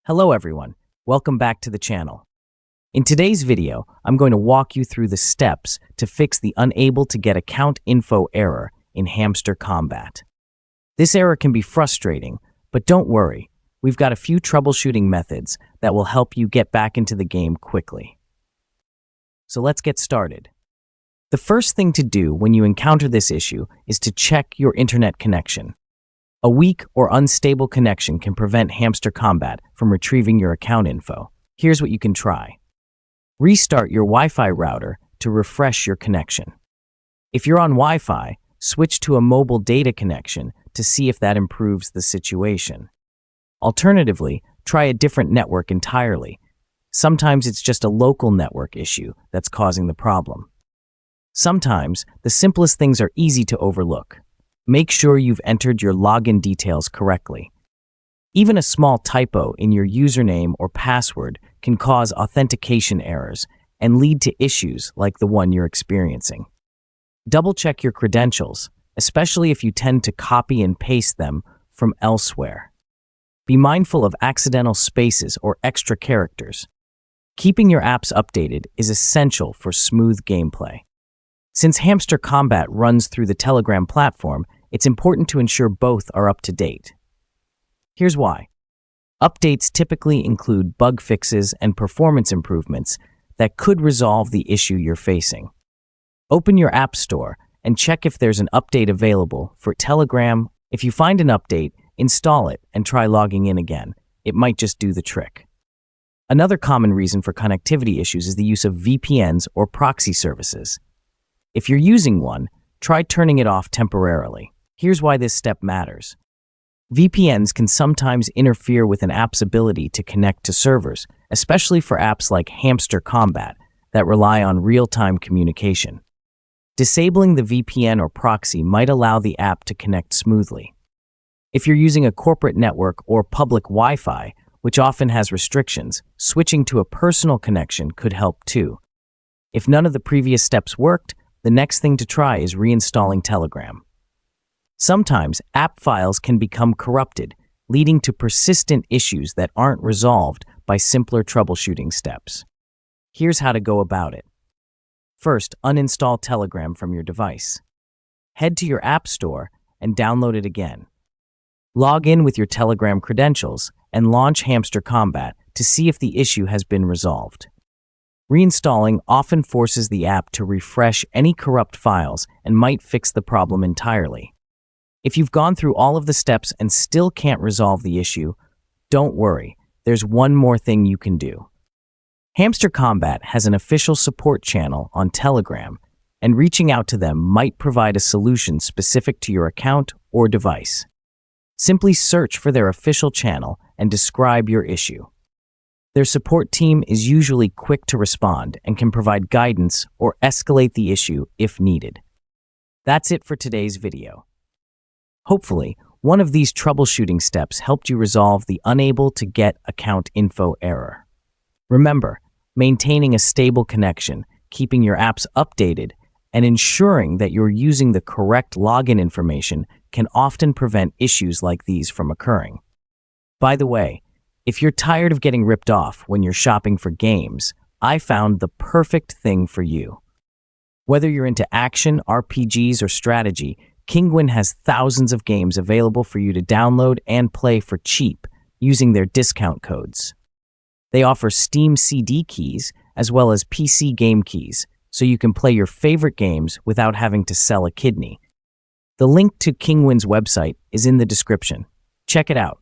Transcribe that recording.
Hello everyone, welcome back to the channel. In today's video, I'm going to walk you through the steps to fix the unable to get account info error in Hamster Kombat. This error can be frustrating, but don't worry, we've got a few troubleshooting methods that will help you get back into the game quickly. So let's get started. The first thing to do when you encounter this issue is to check your internet connection. A weak or unstable connection can prevent Hamster Kombat from retrieving your account info. Here's what you can try. Restart your Wi-Fi router to refresh your connection. If you're on Wi-Fi, switch to a mobile data connection to see if that improves the situation. Alternatively, try a different network entirely. Sometimes it's just a local network issue that's causing the problem. Sometimes, the simplest things are easy to overlook. Make sure you've entered your login details correctly. Even a small typo in your username or password can cause authentication errors and lead to issues like the one you're experiencing. Double-check your credentials, especially if you tend to copy and paste them from elsewhere. Be mindful of accidental spaces or extra characters. Keeping your apps updated is essential for smooth gameplay. Since Hamster Kombat runs through the Telegram platform, it's important to ensure both are up to date. Here's why. Updates typically include bug fixes and performance improvements that could resolve the issue you're facing. Open your App Store and check if there's an update available for Telegram. If you find an update, install it and try logging in again. It might just do the trick. Another common reason for connectivity issues is the use of VPNs or proxy services. If you're using one, try turning it off temporarily. Here's why this step matters. VPNs can sometimes interfere with an app's ability to connect to servers, especially for apps like Hamster Kombat that rely on real-time communication. Disabling the VPN or proxy might allow the app to connect smoothly. If you're using a corporate network or public Wi-Fi, which often has restrictions, switching to a personal connection could help too. If none of the previous steps worked, the next thing to try is reinstalling Telegram. Sometimes app files can become corrupted, leading to persistent issues that aren't resolved by simpler troubleshooting steps. Here's how to go about it. First, uninstall Telegram from your device. Head to your App Store and download it again. Log in with your Telegram credentials and launch Hamster Kombat to see if the issue has been resolved. Reinstalling often forces the app to refresh any corrupt files and might fix the problem entirely. If you've gone through all of the steps and still can't resolve the issue, don't worry, there's one more thing you can do. Hamster Kombat has an official support channel on Telegram, and reaching out to them might provide a solution specific to your account or device. Simply search for their official channel and describe your issue. Their support team is usually quick to respond and can provide guidance or escalate the issue if needed. That's it for today's video. Hopefully, one of these troubleshooting steps helped you resolve the unable to get account info error. Remember, maintaining a stable connection, keeping your apps updated, and ensuring that you're using the correct login information can often prevent issues like these from occurring. By the way, if you're tired of getting ripped off when you're shopping for games, I found the perfect thing for you. Whether you're into action, RPGs, or strategy, Kinguin has thousands of games available for you to download and play for cheap using their discount codes. They offer Steam CD keys as well as PC game keys, so you can play your favorite games without having to sell a kidney. The link to Kinguin's website is in the description. Check it out.